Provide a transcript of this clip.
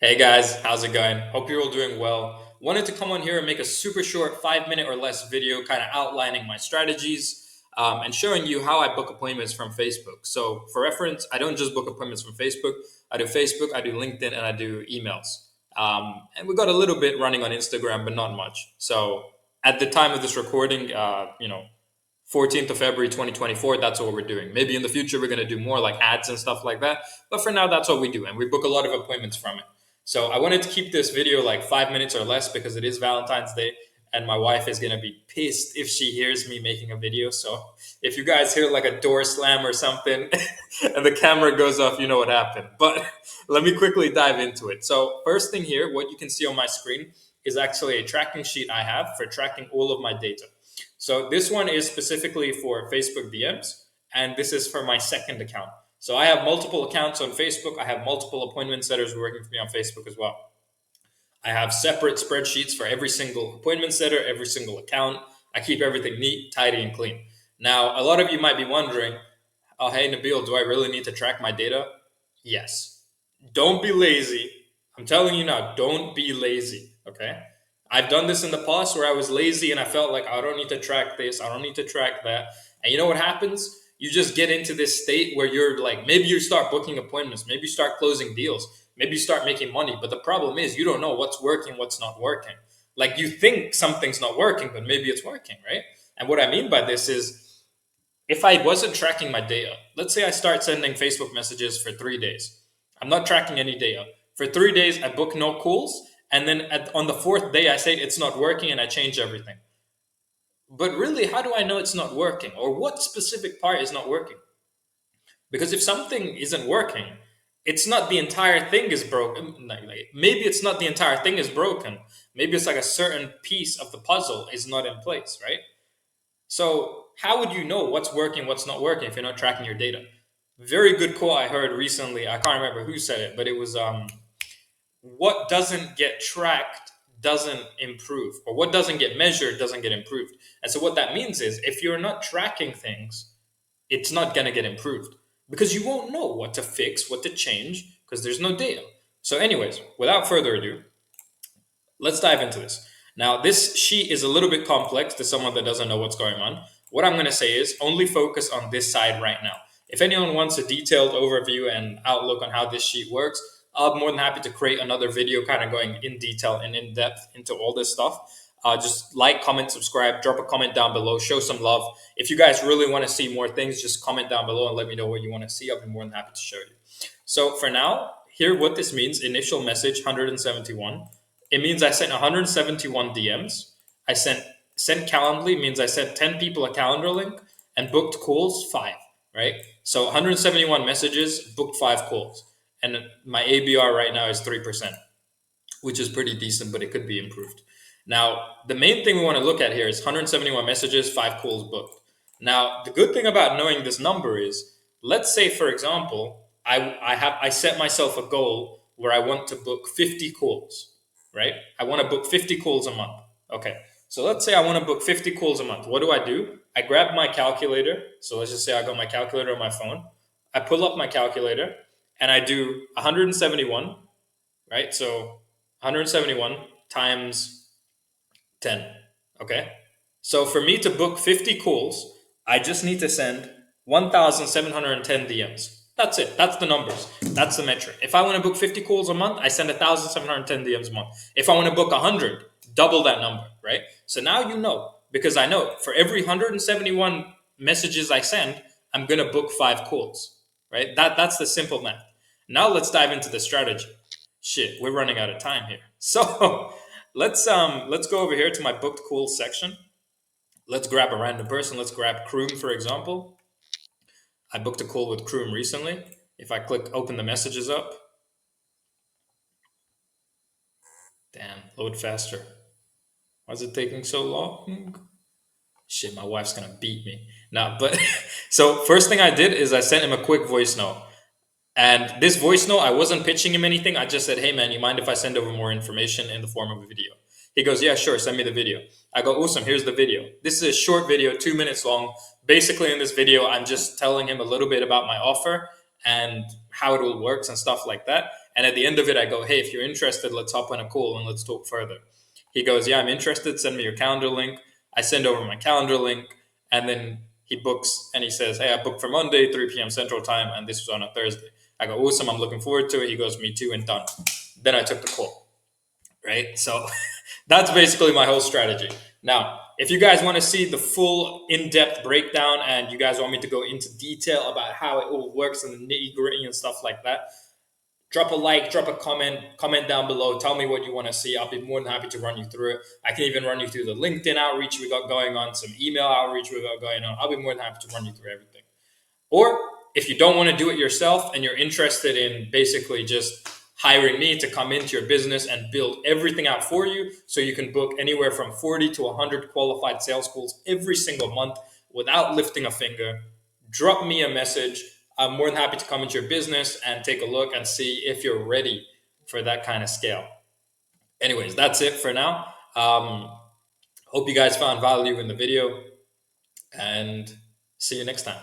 Hey guys, how's it going? Hope you're all doing well. Wanted to come on here and make a super short 5 minute or less video, kind of outlining my strategies and showing you how I book appointments from Facebook. So, for reference, I don't just book appointments from Facebook, I do Facebook, I do LinkedIn, and I do emails. And we got a little bit running on Instagram, but not much. So, at the time of this recording, 14th of February 2024, that's what we're doing. Maybe in the future, we're going to do more like ads and stuff like that. But for now, that's what we do. And we book a lot of appointments from it. So I wanted to keep this video like 5 minutes or less because it is Valentine's Day. And my wife is going to be pissed if she hears me making a video. So if you guys hear like a door slam or something and the camera goes off, you know what happened. But let me quickly dive into it. So, first thing here, what you can see on my screen is actually a tracking sheet I have for tracking all of my data. So this one is specifically for Facebook DMs, and this is for my second account. So I have multiple accounts on Facebook. I have multiple appointment setters working for me on Facebook as well. I have separate spreadsheets for every single appointment setter, every single account. I keep everything neat, tidy, and clean. Now, a lot of you might be wondering, oh, hey, Nabil, do I really need to track my data? Yes. Don't be lazy. I'm telling you now, don't be lazy. Okay. I've done this in the past where I was lazy and I felt like I don't need to track this, I don't need to track that. And you know what happens? You just get into this state where you're like, maybe you start booking appointments, maybe you start closing deals, maybe you start making money. But the problem is, you don't know what's working, what's not working. Like you think something's not working, but maybe it's working, right? And what I mean by this is, if I wasn't tracking my data, let's say I start sending Facebook messages for 3 days. I'm not tracking any data. For 3 days, I book no calls. And then on the fourth day, I say it's not working and I change everything. But really, how do I know it's not working? Or what specific part is not working? Because if something isn't working, it's not the entire thing is broken. Maybe it's not the entire thing is broken. Maybe it's like a certain piece of the puzzle is not in place, right? So how would you know what's working, what's not working if you're not tracking your data? Very good quote I heard recently. I can't remember who said it, but it was what doesn't get tracked doesn't improve, or what doesn't get measured doesn't get improved. And so what that means is, if you're not tracking things, it's not going to get improved because you won't know what to fix, what to change, because there's no data. So, anyways, without further ado, let's dive into this. Now, this sheet is a little bit complex to someone that doesn't know what's going on. What I'm going to say is only focus on this side right now. If anyone wants a detailed overview and outlook on how this sheet works, I'm more than happy to create another video kind of going in detail and in depth into all this stuff. Just like, comment, subscribe, drop a comment down below, show some love. If you guys really want to see more things, just comment down below and let me know what you want to see. I'll be more than happy to show you. So for now, here what this means: initial message 171. It means I sent 171 DMs. I sent Calendly means I sent 10 people a calendar link and booked calls 5, right? So 171 messages, booked 5 calls. And my ABR right now is 3%, which is pretty decent, but it could be improved. Now, the main thing we want to look at here is 171 messages, 5 calls booked. Now, the good thing about knowing this number is, let's say, for example, I set myself a goal where I want to book 50 calls, right? I want to book 50 calls a month. Okay. So let's say I want to book 50 calls a month. What do? I grab my calculator. So let's just say I got my calculator on my phone. I pull up my calculator and I do 171, right? So 171 times 10. Okay. So for me to book 50 calls, I just need to send 1,710 DMs. That's it. That's the numbers. That's the metric. If I want to book 50 calls a month, I send 1,710 DMs a month. If I want to book 100, double that number, right? So now you know, because I know for every 171 messages I send, I'm going to book 5 calls, right? That's the simple math. Now let's dive into the strategy. Shit, we're running out of time here. So let's go over here to my booked calls section. Let's grab a random person. Let's grab Kroom, for example. I booked a call with Kroom recently. If I click open the messages up, damn, load faster. Why is it taking so long? Shit, my wife's gonna beat me. Nah, but so first thing I did is I sent him a quick voice note. And this voice note, I wasn't pitching him anything. I just said, hey man, you mind if I send over more information in the form of a video? He goes, yeah, sure, send me the video. I go, awesome, here's the video. This is a short video, 2 minutes long. Basically, in this video, I'm just telling him a little bit about my offer and how it all works and stuff like that. And at the end of it, I go, hey, if you're interested, let's hop on a call and let's talk further. He goes, yeah, I'm interested. Send me your calendar link. I send over my calendar link, and then he books and he says, hey, I booked for Monday, 3 p.m. Central Time, and this was on a Thursday. I go, awesome, I'm looking forward to it. He goes, me too, and done. Then I took the call, right? So that's basically my whole strategy. Now, if you guys want to see the full in-depth breakdown and you guys want me to go into detail about how it all works and the nitty-gritty and stuff like that, drop a like, drop a comment down below. Tell me what you want to see. I'll be more than happy to run you through it. I can even run you through the LinkedIn outreach we got going on, some email outreach we got going on. I'll be more than happy to run you through everything. Or if you don't want to do it yourself and you're interested in basically just hiring me to come into your business and build everything out for you so you can book anywhere from 40 to 100 qualified sales calls every single month without lifting a finger, drop me a message. I'm more than happy to come into your business and take a look and see if you're ready for that kind of scale. Anyways, that's it for now. Hope you guys found value in the video, and see you next time.